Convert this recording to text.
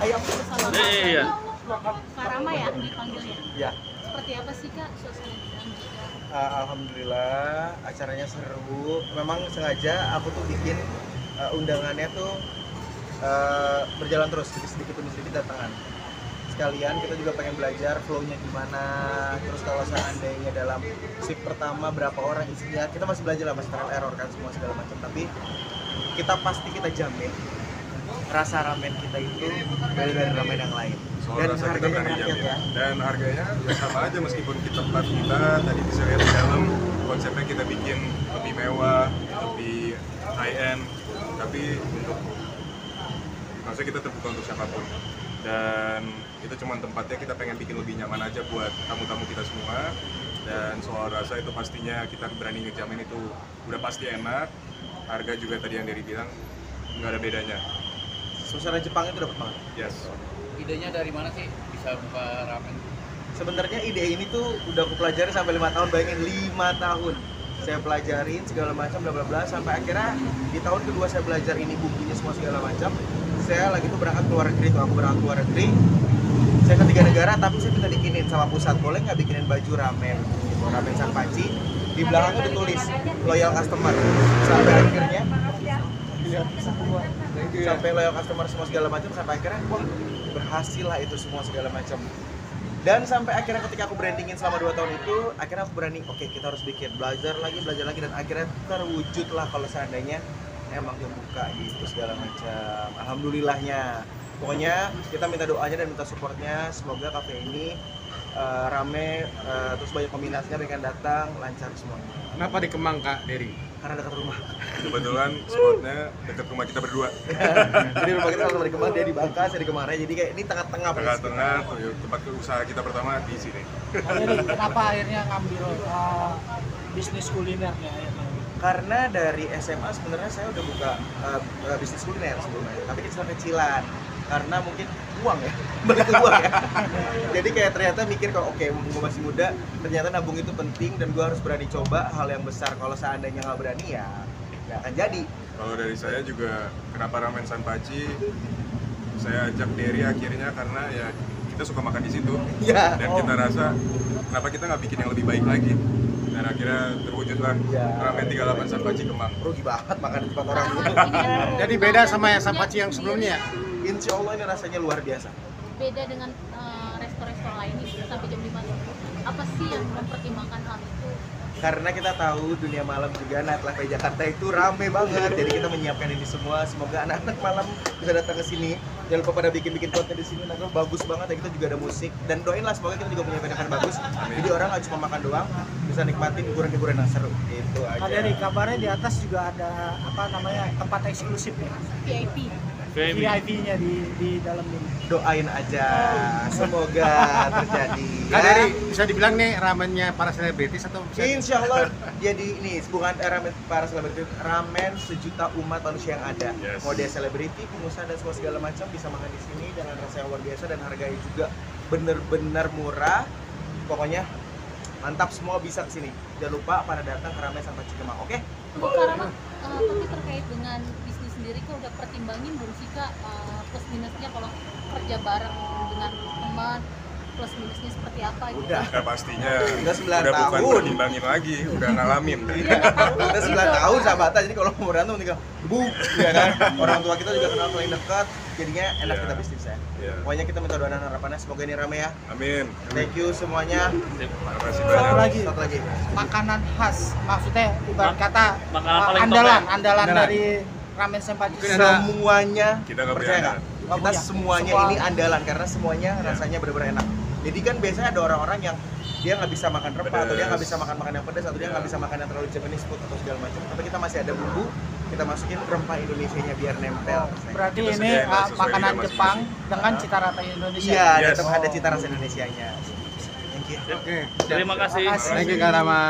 ayam. Bersama Iya. Kak Rama ya dipanggilnya. Ya. Seperti apa sih Kak suasana di dalam juga? Alhamdulillah acaranya seru. Memang sengaja aku tuh bikin undangannya tuh berjalan terus sedikit demi sedikit datangan. Sekalian kita juga pengen belajar flow-nya gimana. Terus kalau seandainya dalam shift pertama berapa orang isinya, kita masih belajar lah, masih trial error kan semua segala macam. Tapi kita jamin rasa ramen kita itu beda dari ramen yang lain. Soal Dan rasa kita harganya berani merakyat jamin. ya. Dan harganya ya sama aja meskipun kita tempat kita tadi bisa lihat di dalam konsepnya kita bikin lebih mewah, lebih high end, tapi maksudnya kita terbuka untuk siapapun. Dan itu cuma tempatnya kita pengen bikin lebih nyaman aja buat tamu-tamu kita semua. Dan soal rasa itu pastinya kita berani ngejamin itu udah pasti enak. Harga juga tadi yang Dery bilang nggak ada bedanya. Suasana Jepang itu dapat banget. Yes. Idenya dari mana sih bisa buka ramen? Sebenarnya ide ini tuh udah aku pelajari sampai 5 tahun, bayangin 5 tahun saya pelajarin segala macam bla bla bla sampai akhirnya di tahun kedua saya belajar ini bumbunya semua segala macam. Saya lagi tuh berangkat ke luar negeri, aku berangkat ke luar negeri. Saya ke 3 negara tapi saya minta bikinin sama pusat, boleh nggak bikinin baju ramen gitu, ramen Sanpachi. Di belakangnya ditulis loyal customer. Sampai akhirnya sampai loyal customer semua segala macam sampai akhirnya wah berhasil lah itu semua segala macam. Dan sampai akhirnya ketika aku brandingin selama 2 tahun itu, akhirnya aku berani, oke, kita harus bikin belajar lagi dan akhirnya terwujud lah kalau seandainya emang kebuka gitu segala macam. Alhamdulillahnya. Pokoknya kita minta doanya dan minta supportnya, semoga kafe ini rame, terus banyak peminatnya pengen datang, lancar semuanya. Kenapa di Kemang Kak Dery? Karena dekat rumah. Kebetulan spotnya dekat rumah kita berdua. Jadi rumah kita sama di Kemang, dia di Bangka, saya di Kemang Raya. Jadi kayak ini tengah-tengah. Tengah-tengah tempat usaha kita pertama di sini. Jadi kenapa akhirnya ngambil bisnis kulinernya? Karena dari SMA sebenarnya saya udah buka bisnis kuliner sebelumnya, tapi kecil-kecilan. Karena mungkin uang ya, balik ke uang ya. Jadi kayak ternyata mikir kalau oke, gue masih muda, ternyata nabung itu penting dan gue harus berani coba hal yang besar. Kalau seandainya nggak berani ya nggak akan jadi. Kalau dari saya juga kenapa ramen Sanpachi, saya ajak Dery akhirnya karena ya kita suka makan di situ. Ya. Dan kita rasa kenapa kita nggak bikin yang lebih baik lagi. Dan akhirnya terwujudlah ramen 38 Sanpachi Kemang. Rugi banget makan di tempat orang dulu. Jadi beda sama yang Sanpachi yang sebelumnya? Insya Allah ini rasanya luar biasa. Beda dengan restoran lain nih sampai jam 5 subuh. Apa sih yang mempertimbangkan hal itu? Karena kita tahu dunia malam juga nightlife di Jakarta itu rame banget. Jadi kita menyiapkan ini semua. Semoga anak-anak malam bisa datang ke sini. Jangan lupa pada bikin konten di sini. Nanti bagus banget. Dan kita juga ada musik. Dan doain lah semoga kita juga punya event yang bagus. Jadi orang nggak cuma makan doang, bisa nikmatin hiburan-hiburan yang seru. Itu aja. Ada di kabarnya di atas juga ada tempat eksklusif ya, VIP. VIP-nya di dalam ini. Doain aja, semoga terjadi. Kak Dery, bisa dibilang nih ramennya para selebritis atau bisa? Insya Allah jadi ini bukan ramen para selebriti, ramen sejuta umat manusia yang ada. Yes. Mau dia selebriti, pengusaha dan semua segala macam bisa makan di sini dengan rasa yang luar biasa dan harganya juga bener-bener murah. Pokoknya mantap, semua bisa ke sini. Jangan lupa pada datang ke Ramen Sanpachi Kemang, oke? Untuk Kak Rama, tapi terkait dengan bisnis sendiri kok udah pertimbangin belum sih Kak plus minusnya kalau kerja bareng dengan teman, plus minusnya seperti apa gitu? Udah. Ya pastinya Udah 9 bukan tahun. pertimbangin lagi, udah ngalamin. Kita 9 tahun sahabatan, jadi kalau mau berantem tinggal debu, ya kan? Orang tua kita juga kenal paling dekat, jadinya enak Iya. kita bisnis ya. Iya. Pokoknya kita minta doa dan harapannya semoga ini rame ya. Amin. Thank you semuanya. Terima kasih Satu banyak. lagi, Satu lagi. makanan khas, maksudnya ibarat kata makanan paling top andalan Andalan. dari ramen Sanpachi. Mungkin ada- Semuanya Kita nggak percaya nggak? berandal. Nggak Kita punya. semuanya Semua. ini andalan karena semuanya Iya. rasanya benar-benar enak. Jadi kan biasanya ada orang-orang yang dia nggak bisa makan rempah atau dia nggak Pedas. bisa makan yang pedas atau dia nggak Iya. bisa makan yang terlalu Japanese food atau segala macam. Tapi kita masih ada bumbu, kita masukin rempah Indonesianya biar nempel. Berarti Kita ini sediain sesuai makanan lidah Jepang masing-masing. dengan cita rasa Indonesia. Iya, Yes. tetap ada cita rasa Indonesianya. Thank you. Oke. Terima kasih. Terima kasih. Thank you Kak Rama.